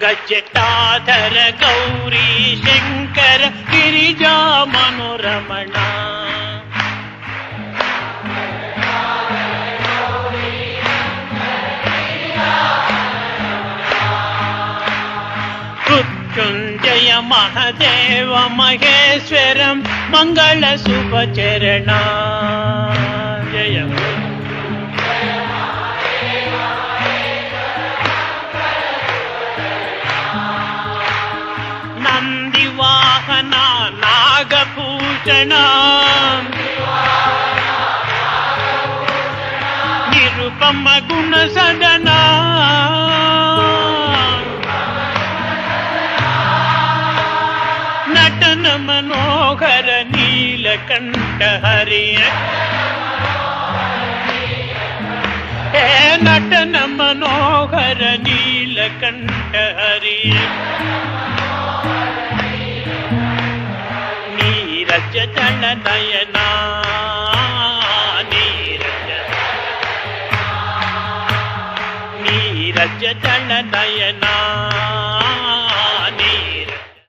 ಗಜಟಾಧರ ಗೌರಿ ಶಂಕರ ಗಿರಿಜಾ ಮನೋರಮಣ ಮೃತ್ಯುಂಜಯ ಮಹದೇವ ಮಹೇಶ್ವರಂ ಮಂಗಳ ಶುಭ ಚರಣ ಜಯ ನಂದಿವಾಹನ ನಾಗಭೂಷಣ ನಿರುಪಮ ಗುಣ ಸದನ ನಟನ ಮನೋಹರ ನೀಲಕಂಠ ಹರಿಯ ಹೇ ನಟನ ಮನೋಹರ ನೀಲಕಂಠ ಹರಿಯ ನೀರಜ ದಳ ನಯನ ನೀರಜ ದಳ ನಯನ